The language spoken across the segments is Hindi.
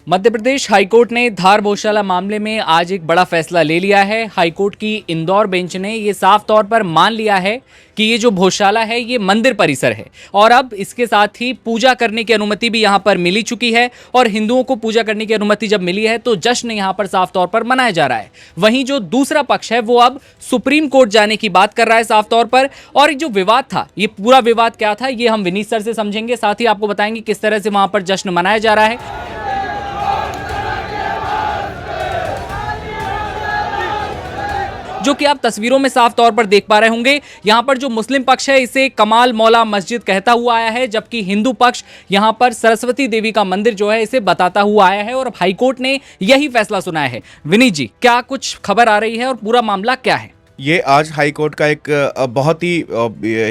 मध्य प्रदेश हाईकोर्ट ने धार गौशाला मामले में आज एक बड़ा फैसला ले लिया है। हाईकोर्ट की इंदौर बेंच ने ये साफ तौर पर मान लिया है कि ये जो गौशाला है ये मंदिर परिसर है और अब इसके साथ ही पूजा करने की अनुमति भी यहाँ पर मिली चुकी है। और हिंदुओं को पूजा करने की अनुमति जब मिली है तो जश्न यहाँ पर साफ तौर पर मनाया जा रहा है। वहीं जो दूसरा पक्ष है वो अब सुप्रीम कोर्ट जाने की बात कर रहा है साफ तौर पर। और जो विवाद था, ये पूरा विवाद क्या था, ये हम विनीत सर से समझेंगे, साथ ही आपको बताएंगे किस तरह से वहां पर जश्न मनाया जा रहा है। जो कि आप तस्वीरों में साफ तौर पर देख पा रहे होंगे। यहां पर जो मुस्लिम पक्ष है इसे कमाल मौला मस्जिद कहता हुआ आया है, जबकि हिंदू पक्ष यहां पर सरस्वती देवी का मंदिर जो है इसे बताता हुआ आया है। और अब हाईकोर्ट ने यही फैसला सुनाया है। विनीत जी, क्या कुछ खबर आ रही है और पूरा मामला क्या है? ये आज हाई कोर्ट का एक बहुत ही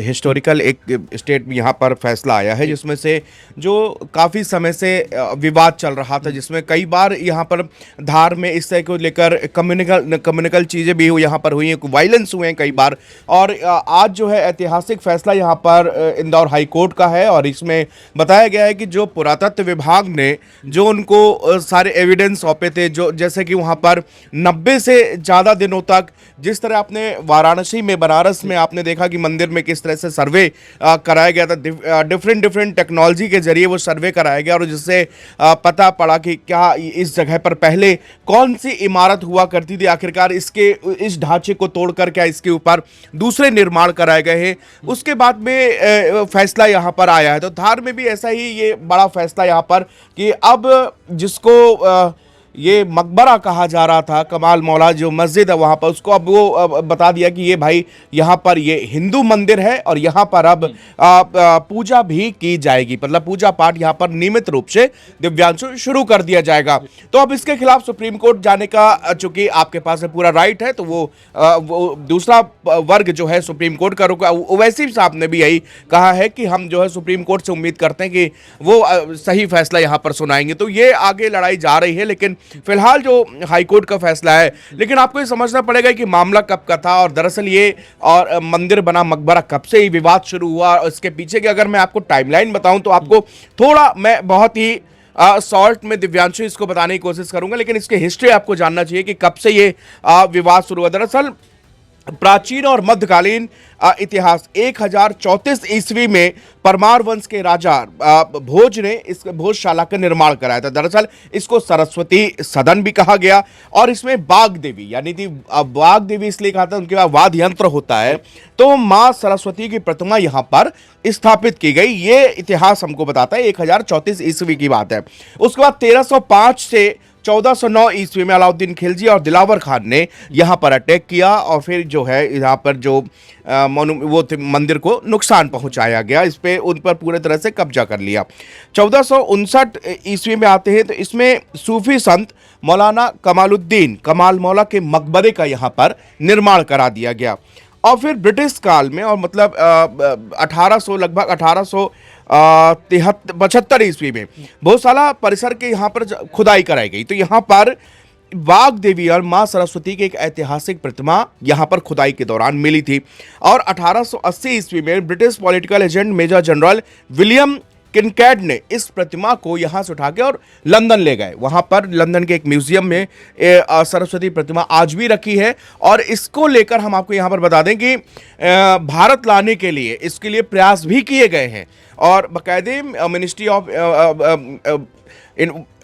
हिस्टोरिकल एक स्टेट यहाँ पर फैसला आया है, जिसमें से जो काफ़ी समय से विवाद चल रहा था, जिसमें कई बार यहाँ पर धार में इस तरह को लेकर कम्युनिकल चीज़ें भी यहाँ पर हुई हैं, वायलेंस हुए हैं कई बार। और आज जो है ऐतिहासिक फैसला यहाँ पर इंदौर हाई कोर्ट का है और इसमें बताया गया है कि जो पुरातत्व विभाग ने जो उनको सारे एविडेंस सौंपे थे, जो जैसे कि वहाँ पर 90 से ज़्यादा दिनों तक जिस तरह आपने वाराणसी में, बनारस में आपने देखा कि मंदिर में किस तरह से सर्वे कराया गया था, डिफरेंट टेक्नोलॉजी के जरिए वो सर्वे कराया गया और जिससे पता पड़ा कि क्या इस जगह पर पहले कौन सी इमारत हुआ करती थी, आखिरकार इस ढांचे को तोड़कर क्या इसके ऊपर दूसरे निर्माण कराए गए हैं। उसके बाद में फैसला यहाँ पर आया है। तो धार में भी ऐसा ही ये बड़ा फैसला यहाँ पर कि अब जिसको ये मकबरा कहा जा रहा था, कमाल मौला जो मस्जिद है वहाँ पर, उसको अब वो बता दिया कि ये भाई यहाँ पर ये हिंदू मंदिर है और यहाँ पर अब पूजा भी की जाएगी, मतलब पूजा पाठ यहाँ पर नियमित रूप से दिव्यांशु शुरू कर दिया जाएगा। तो अब इसके खिलाफ सुप्रीम कोर्ट जाने का चूंकि आपके पास पूरा राइट है, तो वो दूसरा वर्ग जो है सुप्रीम कोर्ट का रुका। ओवैसी साहब ने भी यही कहा है कि हम जो है सुप्रीम कोर्ट से उम्मीद करते हैं कि वो सही फैसला यहाँ पर सुनाएंगे। तो ये आगे लड़ाई जा रही है, लेकिन फिलहाल जो हाईकोर्ट का फैसला है, लेकिन आपको ये समझना पड़ेगा कि मामला कब का था और दरअसल ये और मंदिर बना मकबरा कब से ही विवाद शुरू हुआ। और इसके पीछे की अगर मैं आपको टाइमलाइन बताऊं तो आपको थोड़ा मैं बहुत ही शॉर्ट में दिव्यांशु इसको बताने की कोशिश करूंगा, लेकिन इसकी हिस्ट्री आपको जानना चाहिए कि कब से ये विवाद शुरू हुआ। दरअसल प्राचीन और मध्यकालीन इतिहास 1034 ईस्वी में परमार वंश के राजा भोज ने इस भोजशाला का निर्माण कराया था। दरअसल इसको सरस्वती सदन भी कहा गया और इसमें बाग देवी, यानी कि बाग देवी इसलिए कहा था उनके पास वाद्य यंत्र होता है, तो मां सरस्वती की प्रतिमा यहां पर स्थापित की गई। ये इतिहास हमको बताता है, 1034 ईस्वी की बात है। उसके बाद 1305 से 1409 ईस्वी में अलाउद्दीन खिलजी और दिलावर खान ने यहाँ पर अटैक किया और फिर जो है यहाँ पर जो मंदिर को नुकसान पहुंचाया गया, इस पे उन पर पूरे तरह से कब्जा कर लिया। 1459 ईस्वी में आते हैं तो इसमें सूफी संत मौलाना कमालुद्दीन कमाल मौला के मकबरे का यहाँ पर निर्माण करा दिया गया। और फिर ब्रिटिश काल में और मतलब 1800 लगभग 1875 ईस्वी में भोजशाला परिसर के यहाँ पर खुदाई कराई गई। तो यहाँ पर वाग देवी और मां सरस्वती की एक ऐतिहासिक प्रतिमा यहाँ पर खुदाई के दौरान मिली थी। और 1880 ईस्वी में British political agent major general William Kincaid ने इस प्रतिमा को यहाँ से उठा के और लंदन ले गए। वहाँ पर लंदन के एक म्यूजियम में सरस्वती प्रतिमा आज भी रखी है। और इसको लेकर हम आपको यहाँ पर बता दें कि भारत लाने के लिए इसके लिए प्रयास भी किए गए हैं और बाकायदे मिनिस्ट्री ऑफ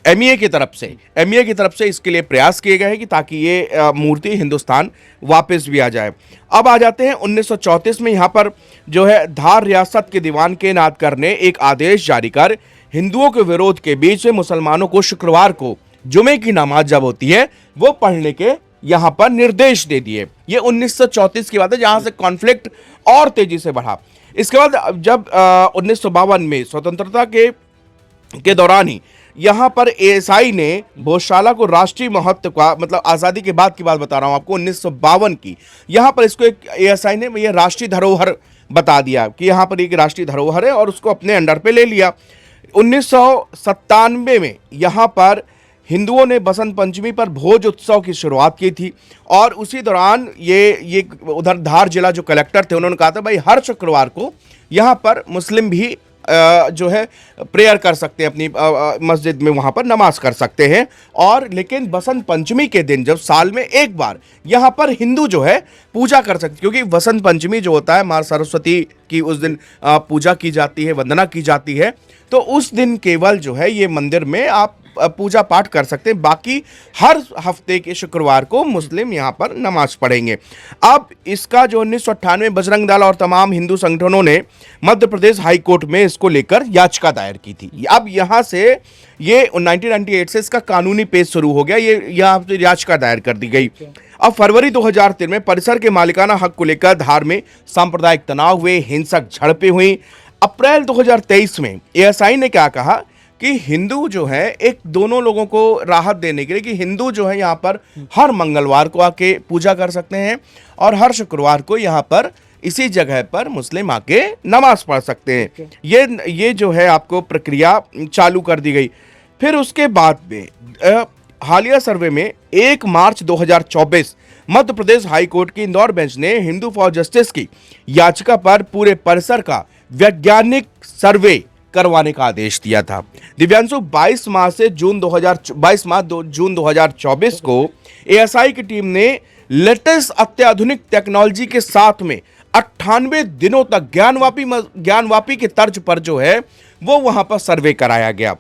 एमईए की तरफ से इसके लिए प्रयास किए गए हैं कि ताकि ये मूर्ति हिंदुस्तान वापस भी आ जाए। अब आ जाते हैं 1934 में यहाँ पर जो है धार रियासत के दीवान के नादकर ने एक आदेश जारी कर हिंदुओं के विरोध के बीच में मुसलमानों को शुक्रवार को जुमे की नमाज जब होती है वो पढ़ने के यहाँ पर निर्देश दे दिए। ये 1934 की बात है, जहाँ से कॉन्फ्लिक्ट और तेजी से बढ़ा। इसके बाद जब 1952 में स्वतंत्रता के दौरान ही यहाँ पर एएसआई ने भोजशाला को राष्ट्रीय महत्व का, मतलब आज़ादी के बाद की बात बता रहा हूँ आपको, 1952 की, यहाँ पर इसको एक एएसआई ने ये राष्ट्रीय धरोहर बता दिया कि यहाँ पर एक राष्ट्रीय धरोहर है और उसको अपने अंडर पे ले लिया। 1997 में यहाँ पर हिंदुओं ने बसंत पंचमी पर भोज उत्सव की शुरुआत की थी और उसी दौरान ये उधर धार जिला जो कलेक्टर थे उन्होंने कहा था भाई हर शुक्रवार को यहाँ पर मुस्लिम भी जो है प्रेयर कर सकते हैं, अपनी मस्जिद में वहाँ पर नमाज कर सकते हैं। और लेकिन बसंत पंचमी के दिन जब साल में एक बार यहाँ पर हिंदू जो है पूजा कर सकते, क्योंकि वसंत पंचमी जो होता है माँ सरस्वती की उस दिन पूजा की जाती है, वंदना की जाती है। तो उस दिन केवल जो है ये मंदिर में आप पूजा पाठ कर सकते हैं। बाकी हर हफ्ते के शुक्रवार को मुस्लिम यहाँ पर नमाज पढ़ेंगे। अब इसका जो 1998 बजरंग दल और तमाम हिंदू संगठनों ने मध्य प्रदेश हाई कोर्ट में इसको लेकर याचिका दायर की थी। अब यहाँ से ये 1998 से इसका कानूनी पेश शुरू हो गया, ये यहाँ पे याचिका दायर कर दी गई। अब फरवरी 2003 में परिसर के मालिकाना हक को लेकर धार में सांप्रदायिक तनाव हुए, हिंसक झड़पें हुई। अप्रैल 2023 में एएसआई ने क्या कहा कि हिंदू जो है, एक दोनों लोगों को राहत देने के लिए कि हिंदू जो है यहाँ पर हर मंगलवार को आके पूजा कर सकते हैं और हर शुक्रवार को यहाँ पर इसी जगह पर मुस्लिम आके नमाज पढ़ सकते हैं। ये जो है आपको प्रक्रिया चालू कर दी गई। फिर उसके बाद में हालिया सर्वे में 1 मार्च 2024 मध्य प्रदेश हाई कोर्ट की इंदौर बेंच ने हिंदू फॉर जस्टिस की याचिका पर पूरे परिसर का वैज्ञानिक सर्वे करवाने का आदेश दिया था। दिव्यांशु 22 मार्च जून 2024 को एएसआई की टीम ने लेटेस्ट अत्याधुनिक टेक्नोलॉजी के साथ में 98 दिनों तक ज्ञानवापी के तर्ज पर जो है वो वहां पर सर्वे कराया गया।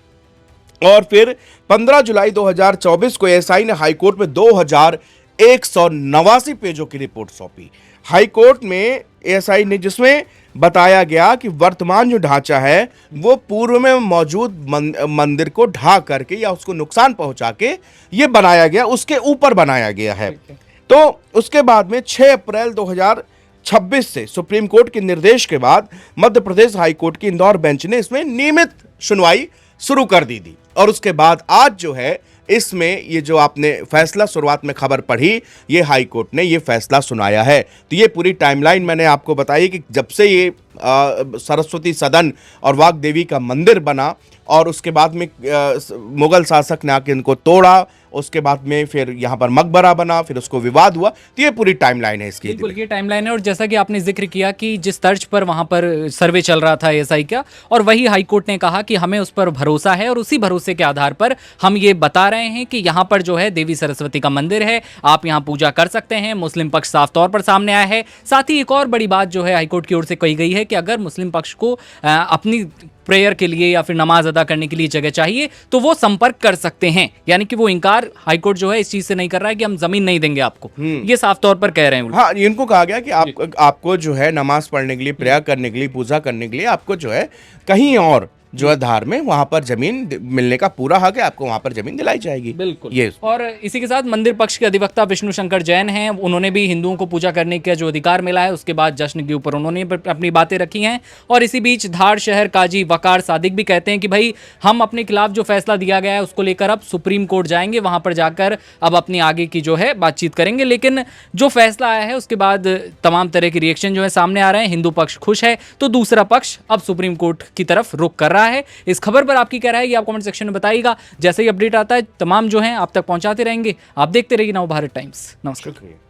और फिर 15 जुलाई 2024 को एएसआई ने हाईकोर्ट में 2189 पेजों की रिपोर्ट सौंपी। हाईकोर्ट में एएसआई ने, जिसमें बताया गया कि वर्तमान जो ढांचा है वो पूर्व में मौजूद मंदिर को ढा करके या उसको नुकसान पहुंचा के ये बनाया गया, उसके ऊपर बनाया गया है। तो उसके बाद में 6 अप्रैल 2026 से सुप्रीम कोर्ट के निर्देश के बाद मध्य प्रदेश हाई कोर्ट की इंदौर बेंच ने इसमें नियमित सुनवाई शुरू कर दी थी। और उसके बाद आज जो है इसमें ये जो आपने फैसला शुरुआत में खबर पढ़ी, ये हाई कोर्ट ने ये फैसला सुनाया है। तो ये पूरी टाइमलाइन मैंने आपको बताई कि जब से ये सरस्वती सदन और वाग देवी का मंदिर बना और उसके बाद में मुगल शासक ने आके इनको तोड़ा, उसके बाद में फिर यहाँ पर मकबरा बना, फिर उसको विवाद हुआ। तो ये पूरी टाइमलाइन है इसकी। बिल्कुल ये टाइमलाइन है। और जैसा कि आपने जिक्र किया कि जिस तर्ज पर वहाँ पर सर्वे चल रहा था एएसआई का, और वही हाईकोर्ट ने कहा कि हमें उस पर भरोसा है और उसी भरोसे के आधार पर हम ये बता रहे हैं कि यहाँ पर जो है देवी सरस्वती का मंदिर है, आप यहाँ पूजा कर सकते हैं। मुस्लिम पक्ष साफ तौर पर सामने आया है। साथ ही एक और बड़ी बात जो है हाईकोर्ट की ओर से कही गई है कि अगर मुस्लिम पक्ष को अपनी प्रेयर के लिए या फिर नमाज अदा करने के लिए जगह चाहिए तो वो संपर्क कर सकते हैं। यानी कि वो इनकार हाईकोर्ट जो है इस चीज से नहीं कर रहा है कि हम जमीन नहीं देंगे आपको, ये साफ तौर पर कह रहे हैं। हाँ, इनको कहा गया कि आपको जो है नमाज पढ़ने के लिए, प्रेयर करने के लिए, पूजा करने के लिए आपको जो है कहीं और जो है धार में वहां पर जमीन मिलने का पूरा हक है, आपको वहां पर जमीन दिलाई जाएगी। बिल्कुल ये। और इसी के साथ मंदिर पक्ष के अधिवक्ता विष्णु शंकर जैन हैं, उन्होंने भी हिंदुओं को पूजा करने का जो अधिकार मिला है उसके बाद जश्न के ऊपर उन्होंने अपनी बातें रखी हैं। और इसी बीच धार शहर काजी वकार सादिक भी कहते हैं कि भाई हम अपने खिलाफ जो फैसला दिया गया है उसको लेकर अब सुप्रीम कोर्ट जाएंगे, वहां पर जाकर अब अपनी आगे की जो है बातचीत करेंगे। लेकिन जो फैसला आया है उसके बाद तमाम तरह के रिएक्शन जो है सामने आ रहे हैं। हिंदू पक्ष खुश है तो दूसरा पक्ष अब सुप्रीम कोर्ट की तरफ रुख कर रहा है। इस खबर पर आपकी क्या राय है ये आप कमेंट सेक्शन में बताइएगा। जैसे ही अपडेट आता है तमाम जो है आप तक पहुंचाते रहेंगे। आप देखते रहिए नवभारत टाइम्स। नमस्कार।